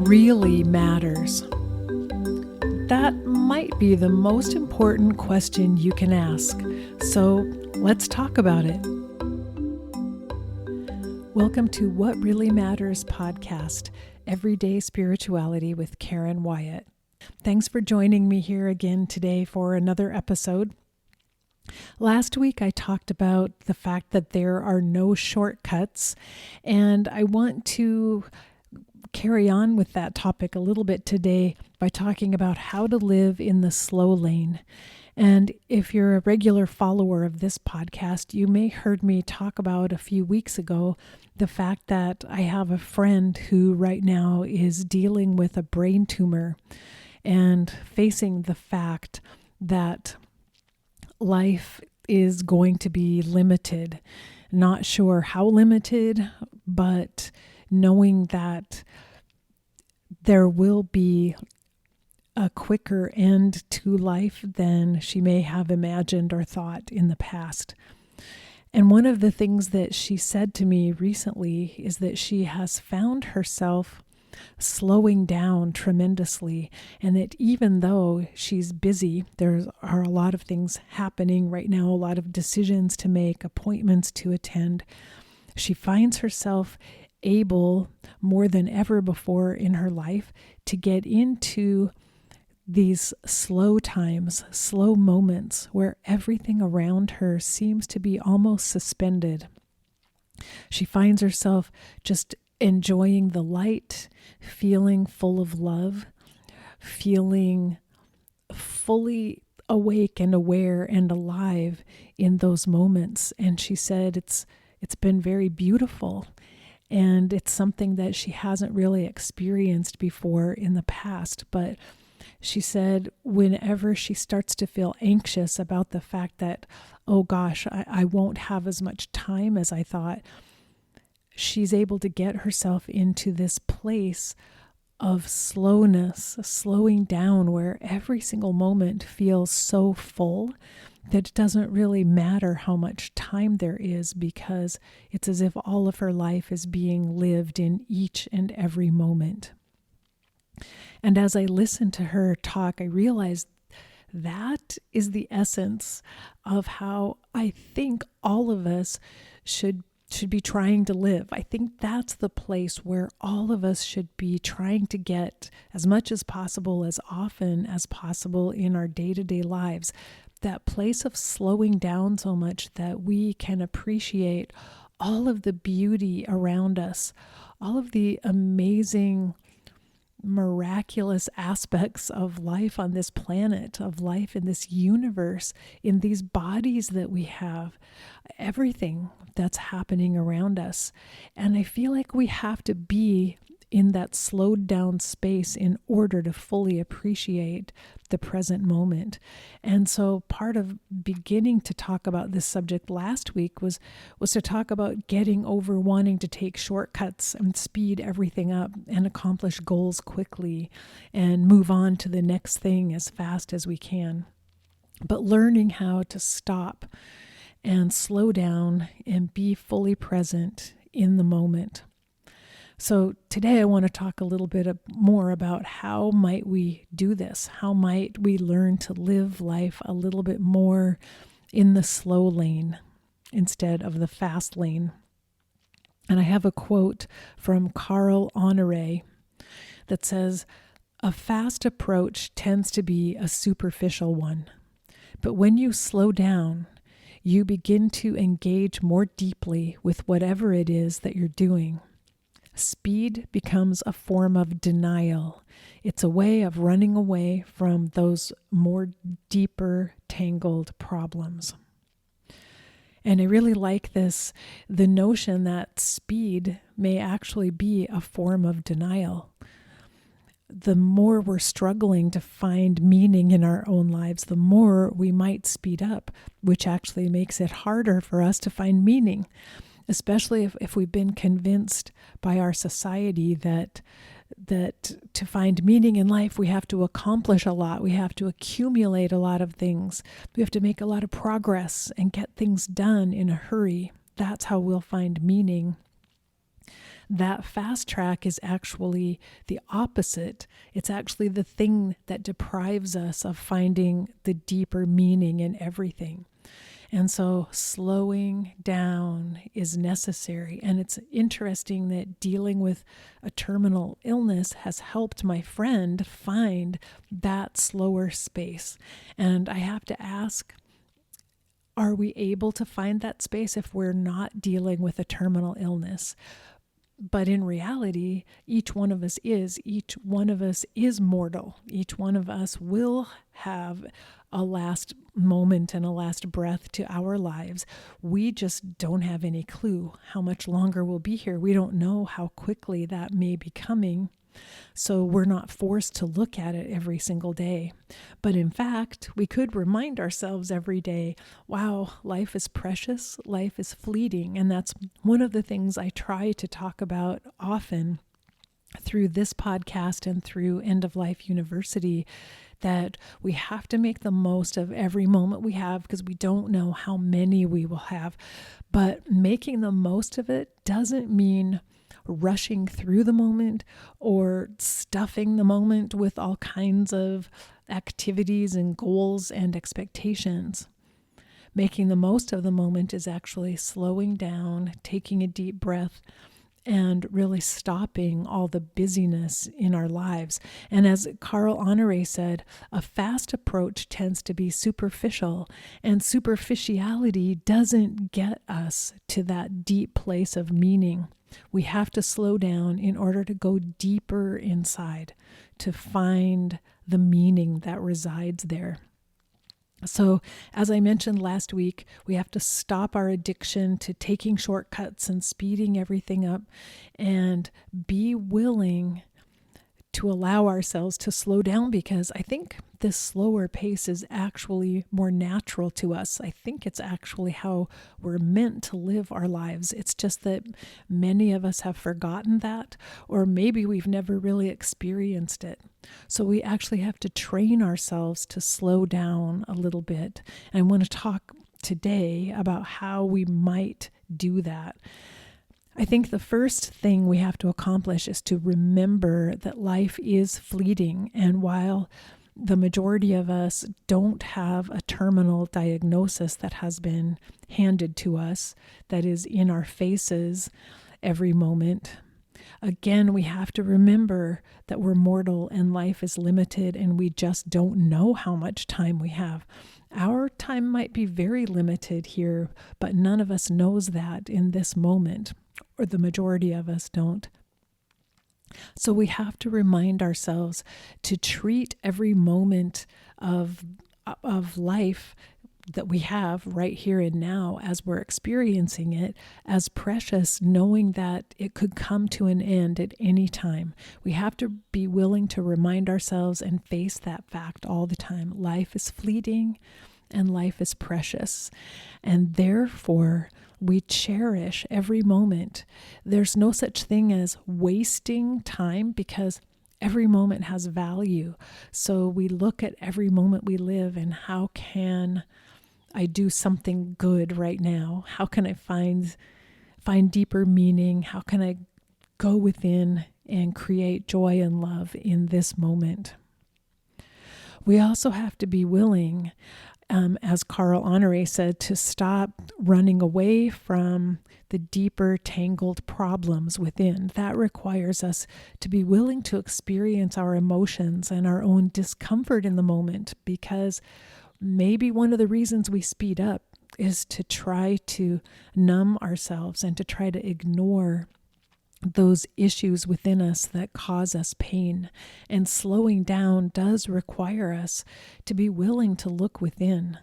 really matters? That might be the most important question you can ask. So let's talk about it. Welcome to What Really Matters podcast, Everyday Spirituality with Karen Wyatt. Thanks for joining me here again today for another episode. Last week I talked about the fact that there are no shortcuts, and I want to carry on with that topic a little bit today by talking about how to live in the slow lane. And if you're a regular follower of this podcast, you may heard me talk about a few weeks ago the fact that I have a friend who right now is dealing with a brain tumor and facing the fact that life is going to be limited. Not sure how limited, but knowing that there will be a quicker end to life than she may have imagined or thought in the past. And one of the things that she said to me recently is that she has found herself slowing down tremendously, and that even though she's busy, there are a lot of things happening right now, a lot of decisions to make, appointments to attend, she finds herself able more than ever before in her life to get into these slow times, slow moments where everything around her seems to be almost suspended. She finds herself just enjoying the light, feeling full of love, feeling fully awake and aware and alive in those moments. And she said it's been very beautiful. And it's something that she hasn't really experienced before in the past. But she said whenever she starts to feel anxious about the fact that, oh gosh, I won't have as much time as I thought, she's able to get herself into this place of slowness, slowing down, where every single moment feels so full that it doesn't really matter how much time there is, because it's as if all of her life is being lived in each and every moment. And as I listened to her talk, I realized that is the essence of how I think all of us should be trying to live. I think that's the place where all of us should be trying to get as much as possible, as often as possible in our day-to-day lives. That place of slowing down so much that we can appreciate all of the beauty around us, all of the amazing, miraculous aspects of life on this planet, of life in this universe, in these bodies that we have, everything that's happening around us. And I feel like we have to be in that slowed down space in order to fully appreciate the present moment. And so part of beginning to talk about this subject last week was to talk about getting over wanting to take shortcuts and speed everything up and accomplish goals quickly and move on to the next thing as fast as we can. But learning how to stop and slow down and be fully present in the moment. So today I want to talk a little bit more about how might we do this? How might we learn to live life a little bit more in the slow lane instead of the fast lane? And I have a quote from Carl Honore that says, "A fast approach tends to be a superficial one, but when you slow down, you begin to engage more deeply with whatever it is that you're doing. Speed becomes a form of denial. It's a way of running away from those more deeper, tangled problems." And I really like this, the notion that speed may actually be a form of denial. The more we're struggling to find meaning in our own lives, the more we might speed up, which actually makes it harder for us to find meaning, especially if we've been convinced by our society that to find meaning in life, we have to accomplish a lot. We have to accumulate a lot of things. We have to make a lot of progress and get things done in a hurry. That's how we'll find meaning. that fast track is actually the opposite. It's actually the thing that deprives us of finding the deeper meaning in everything. And so slowing down is necessary. And it's interesting that dealing with a terminal illness has helped my friend find that slower space. And I have to ask, are we able to find that space if we're not dealing with a terminal illness? But in reality, each one of us is mortal. Each one of us will have a last moment and a last breath to our lives. We just don't have any clue how much longer we'll be here. We don't know how quickly that may be coming. So we're not forced to look at it every single day. But in fact, we could remind ourselves every day, wow, life is precious, life is fleeting. And that's one of the things I try to talk about often through this podcast and through End of Life University, that we have to make the most of every moment we have because we don't know how many we will have. But making the most of it doesn't mean rushing through the moment or stuffing the moment with all kinds of activities and goals and expectations. Making the most of the moment is actually slowing down, taking a deep breath, and really stopping all the busyness in our lives. And as Carl Honore said, a fast approach tends to be superficial, and superficiality doesn't get us to that deep place of meaning. We have to slow down in order to go deeper inside, to find the meaning that resides there. So, as I mentioned last week, we have to stop our addiction to taking shortcuts and speeding everything up and be willing to allow ourselves to slow down, because I think this slower pace is actually more natural to us. I think it's actually how we're meant to live our lives. It's just that many of us have forgotten that, or maybe we've never really experienced it. So we actually have to train ourselves to slow down a little bit. And I want to talk today about how we might do that. I think the first thing we have to accomplish is to remember that life is fleeting. And while the majority of us don't have a terminal diagnosis that has been handed to us, that is in our faces every moment, again, we have to remember that we're mortal and life is limited and we just don't know how much time we have. Our time might be very limited here, but none of us knows that in this moment, or the majority of us don't. So we have to remind ourselves to treat every moment of life that we have right here and now as we're experiencing it as precious, knowing that it could come to an end at any time. We have to be willing to remind ourselves and face that fact all the time. Life is fleeting and life is precious. And therefore, we cherish every moment. There's no such thing as wasting time because every moment has value. So we look at every moment we live and how can I do something good right now? How can I find deeper meaning? How can I go within and create joy and love in this moment? We also have to be willing, as Carl Honore said, to stop running away from the deeper tangled problems within. That requires us to be willing to experience our emotions and our own discomfort in the moment, because maybe one of the reasons we speed up is to try to numb ourselves and to try to ignore those issues within us that cause us pain. And slowing down does require us to be willing to look within.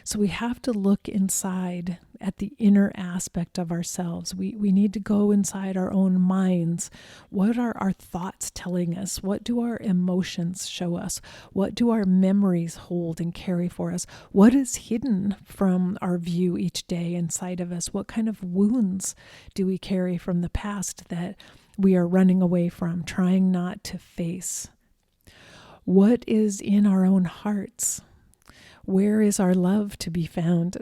So we have to look inside at the inner aspect of ourselves. We need to go inside our own minds. What are our thoughts telling us? What do our emotions show us? What do our memories hold and carry for us? What is hidden from our view each day inside of us? What kind of wounds do we carry from the past that we are running away from, trying not to face? What is in our own hearts? Where is our love to be found?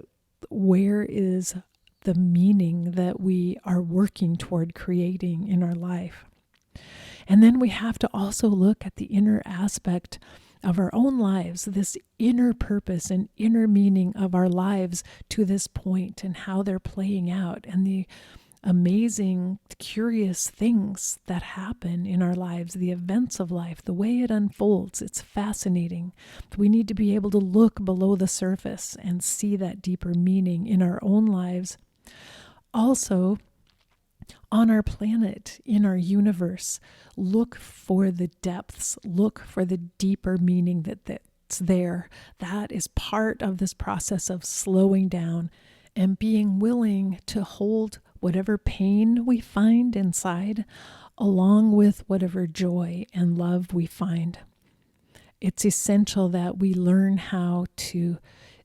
Where is the meaning that we are working toward creating in our life. And then we have to also look at the inner aspect of our own lives, this inner purpose and inner meaning of our lives to this point and how they're playing out, and the amazing, curious things that happen in our lives, the events of life, the way it unfolds. It's fascinating. We need to be able to look below the surface and see that deeper meaning in our own lives. Also, on our planet, in our universe, look for the depths, look for the deeper meaning that's there. That is part of this process of slowing down and being willing to hold whatever pain we find inside, along with whatever joy and love we find. It's essential that we learn how to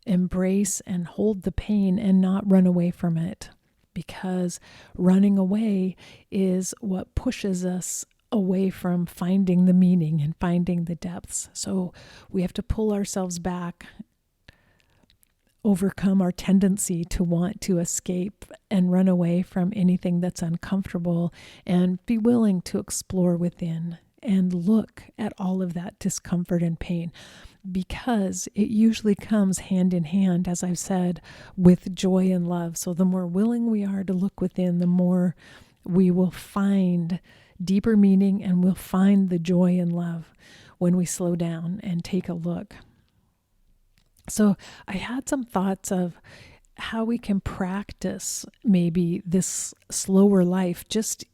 embrace and hold the pain and not run away from it, because running away is what pushes us away from finding the meaning and finding the depths. So we have to pull ourselves back, overcome our tendency to want to escape and run away from anything that's uncomfortable, and be willing to explore within and look at all of that discomfort and pain, because it usually comes hand in hand, as I've said, with joy and love. So the more willing we are to look within, the more we will find deeper meaning, and we'll find the joy and love when we slow down and take a look. So I had some thoughts of how we can practice maybe this slower life, just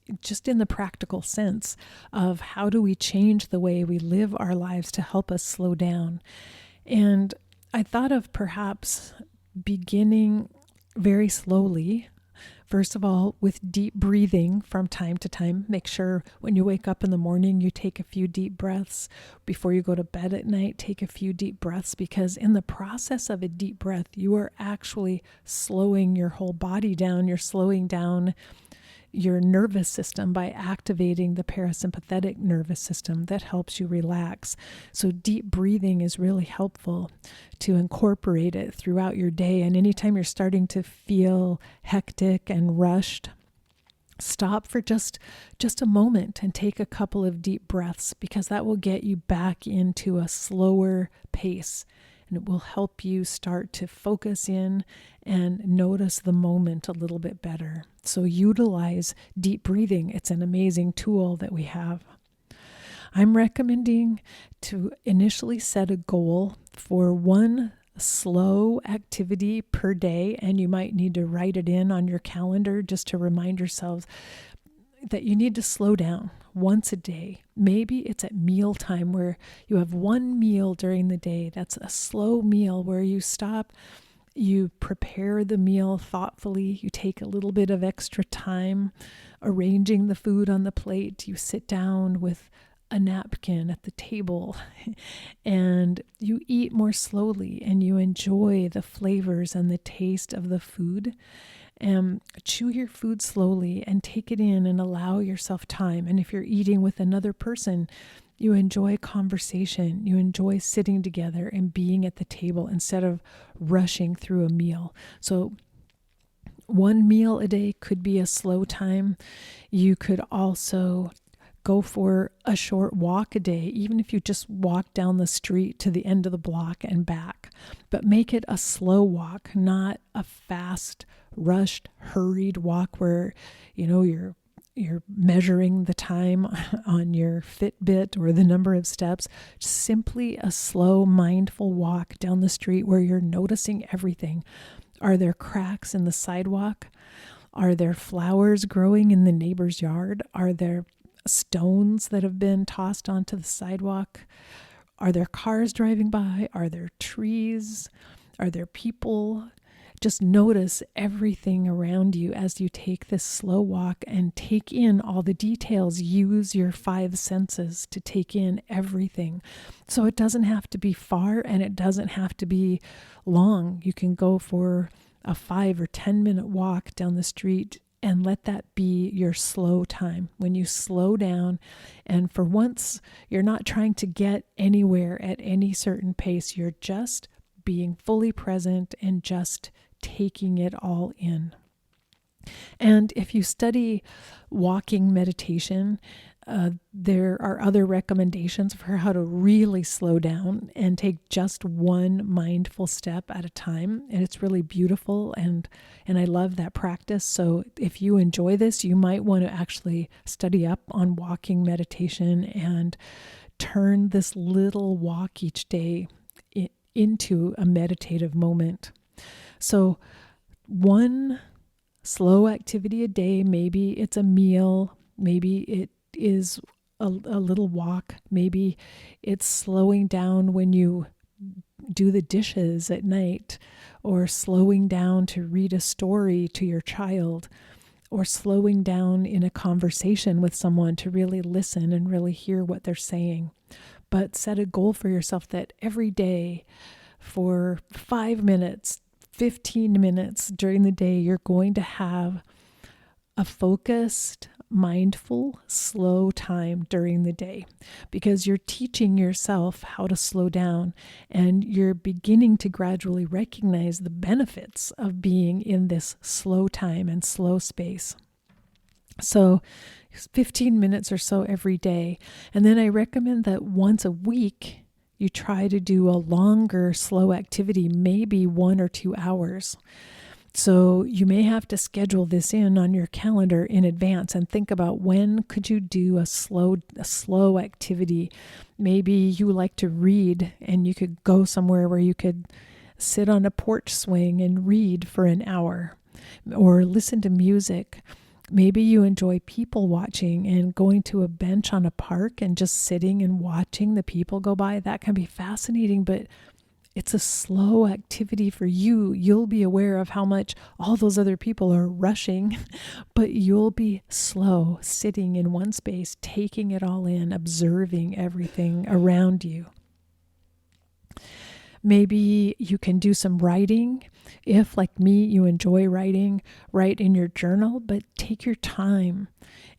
in the practical sense of how do we change the way we live our lives to help us slow down. And I thought of perhaps beginning very slowly. First of all, with deep breathing from time to time. Make sure when you wake up in the morning, you take a few deep breaths. Before you go to bed at night, take a few deep breaths, because in the process of a deep breath, you are actually slowing your whole body down. You're slowing down your nervous system by activating the parasympathetic nervous system that helps you relax. So deep breathing is really helpful to incorporate it throughout your day. And anytime you're starting to feel hectic and rushed, stop for just a moment and take a couple of deep breaths, because that will get you back into a slower pace. And it will help you start to focus in and notice the moment a little bit better. So utilize deep breathing. It's an amazing tool that we have. I'm recommending to initially set a goal for one slow activity per day, and you might need to write it in on your calendar just to remind yourselves that you need to slow down once a day. Maybe it's at mealtime where you have one meal during the day. That's a slow meal where you stop, you prepare the meal thoughtfully, you take a little bit of extra time arranging the food on the plate, you sit down with a napkin at the table and you eat more slowly, and you enjoy the flavors and the taste of the food. Chew your food slowly and take it in and allow yourself time. And if you're eating with another person, you enjoy conversation. You enjoy sitting together and being at the table instead of rushing through a meal. So one meal a day could be a slow time. You could also go for a short walk a day, even if you just walk down the street to the end of the block and back. But make it a slow walk, not a fast, rushed, hurried walk where, you're measuring the time on your Fitbit or the number of steps. Simply a slow, mindful walk down the street where you're noticing everything. Are there cracks in the sidewalk? Are there flowers growing in the neighbor's yard? Are there stones that have been tossed onto the sidewalk? Are there cars driving by? Are there trees? Are there people? Just notice everything around you as you take this slow walk and take in all the details. Use your 5 senses to take in everything. So it doesn't have to be far and it doesn't have to be long. You can go for a 5 or 10 minute walk down the street and let that be your slow time. When you slow down, and for once, you're not trying to get anywhere at any certain pace. You're just being fully present and just taking it all in. And if you study walking meditation, there are other recommendations for how to really slow down and take just one mindful step at a time. And it's really beautiful. And I love that practice. So if you enjoy this, you might want to actually study up on walking meditation and turn this little walk each day into a meditative moment. So one slow activity a day, maybe it's a meal, maybe it is a little walk, maybe it's slowing down when you do the dishes at night, or slowing down to read a story to your child, or slowing down in a conversation with someone to really listen and really hear what they're saying. But set a goal for yourself that every day for 5 minutes, 15 minutes during the day, you're going to have a focused, mindful, slow time during the day, because you're teaching yourself how to slow down, and you're beginning to gradually recognize the benefits of being in this slow time and slow space. So 15 minutes or so every day. And then I recommend that once a week, you try to do a longer slow activity, maybe 1 or 2 hours. So you may have to schedule this in on your calendar in advance and think about when could you do a slow activity. Maybe you like to read, and you could go somewhere where you could sit on a porch swing and read for an hour, or listen to music. Maybe you enjoy people watching and going to a bench on a park and just sitting and watching the people go by. That can be fascinating, but it's a slow activity for you. You'll be aware of how much all those other people are rushing, but you'll be slow, sitting in one space, taking it all in, observing everything around you. Maybe you can do some writing. If, like me, you enjoy writing, write in your journal, but take your time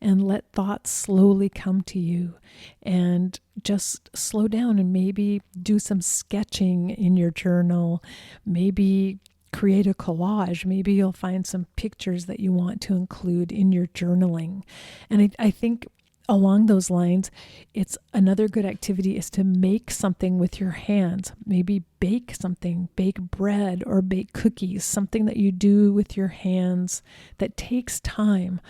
and let thoughts slowly come to you, and just slow down and maybe do some sketching in your journal. Maybe create a collage. Maybe you'll find some pictures that you want to include in your journaling. And I think along those lines, it's another good activity is to make something with your hands. Maybe bake something, bake bread or bake cookies, something that you do with your hands that takes time.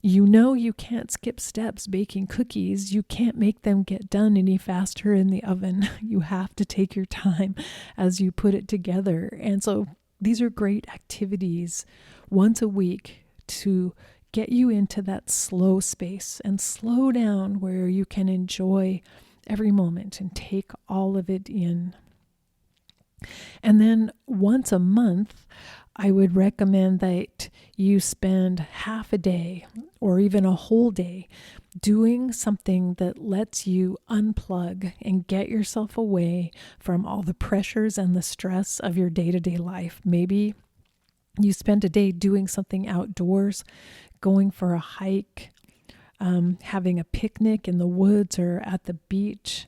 You know you can't skip steps baking cookies. You can't make them get done any faster in the oven. You have to take your time as you put it together. And so these are great activities once a week to get you into that slow space and slow down where you can enjoy every moment and take all of it in. And then once a month, I would recommend that you spend half a day or even a whole day doing something that lets you unplug and get yourself away from all the pressures and the stress of your day-to-day life. Maybe you spend a day doing something outdoors, going for a hike, having a picnic in the woods or at the beach.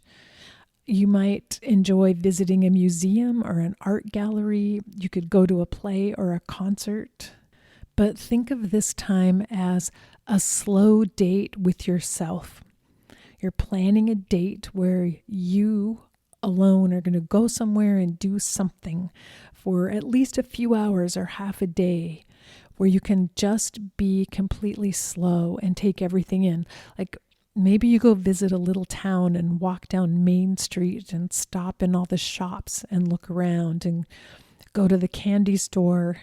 You might enjoy visiting a museum or an art gallery. You could go to a play or a concert. But think of this time as a slow date with yourself. You're planning a date where you alone are going to go somewhere and do something for at least a few hours or half a day, where you can just be completely slow and take everything in. Like maybe you go visit a little town and walk down Main Street and stop in all the shops and look around, and go to the candy store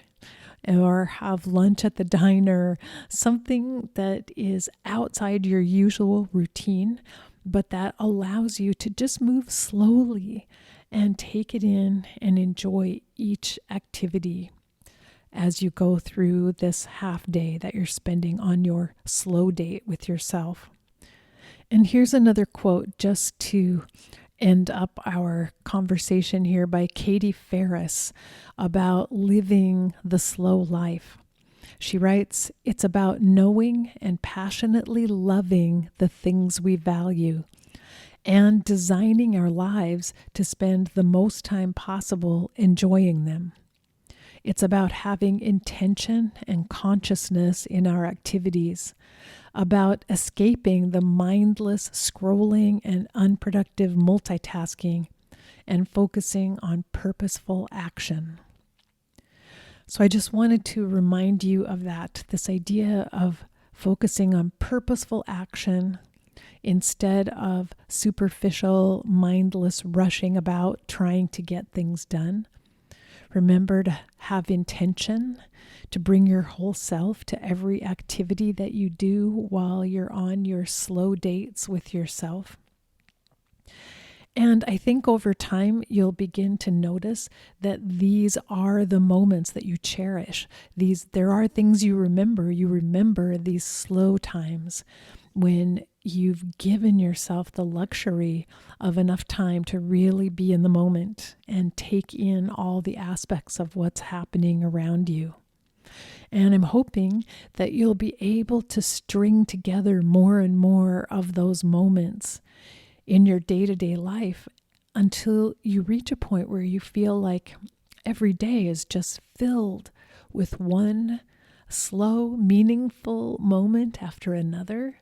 or have lunch at the diner, something that is outside your usual routine, but that allows you to just move slowly and take it in and enjoy each activity as you go through this half day that you're spending on your slow date with yourself. And here's another quote just to end up our conversation here by Katie Ferris about living the slow life. She writes, "It's about knowing and passionately loving the things we value and designing our lives to spend the most time possible enjoying them. It's about having intention and consciousness in our activities, about escaping the mindless scrolling and unproductive multitasking and focusing on purposeful action. So I just wanted to remind you of that, this idea of focusing on purposeful action instead of superficial, mindless rushing about trying to get things done. Remember to have intention, to bring your whole self to every activity that you do while you're on your slow dates with yourself. And I think over time, you'll begin to notice that these are the moments that you cherish. There are things you remember. You remember these slow times when you've given yourself the luxury of enough time to really be in the moment and take in all the aspects of what's happening around you. And I'm hoping that you'll be able to string together more and more of those moments in your day-to-day life until you reach a point where you feel like every day is just filled with one slow, meaningful moment after another,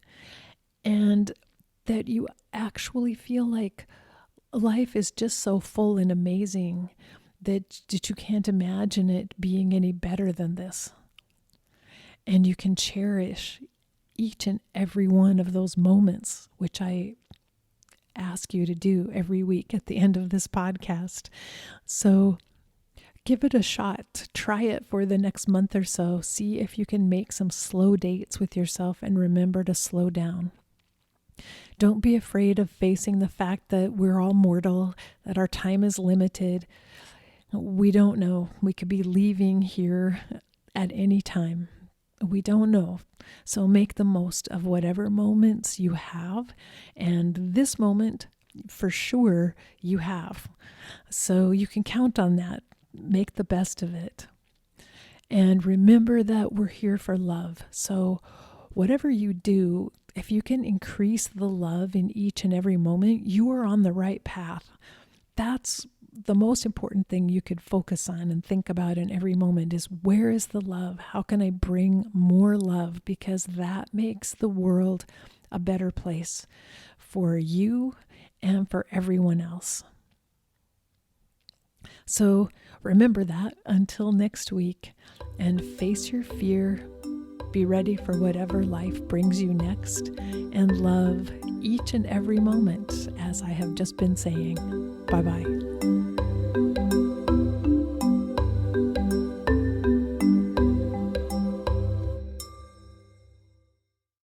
and that you actually feel like life is just so full and amazing that you can't imagine it being any better than this. And you can cherish each and every one of those moments, which I ask you to do every week at the end of this podcast. So give it a shot. Try it for the next month or so. See if you can make some slow dates with yourself and remember to slow down. Don't be afraid of facing the fact that we're all mortal, that our time is limited. We don't know. We could be leaving here at any time. We don't know. So make the most of whatever moments you have. And this moment, for sure, you have. So you can count on that. Make the best of it. And remember that we're here for love. So whatever you do, if you can increase the love in each and every moment, you are on the right path. That's the most important thing you could focus on and think about in every moment is, where is the love? How can I bring more love? Because that makes the world a better place for you and for everyone else. So remember that until next week, and face your fear. Be ready for whatever life brings you next, and love each and every moment, as I have just been saying. Bye-bye.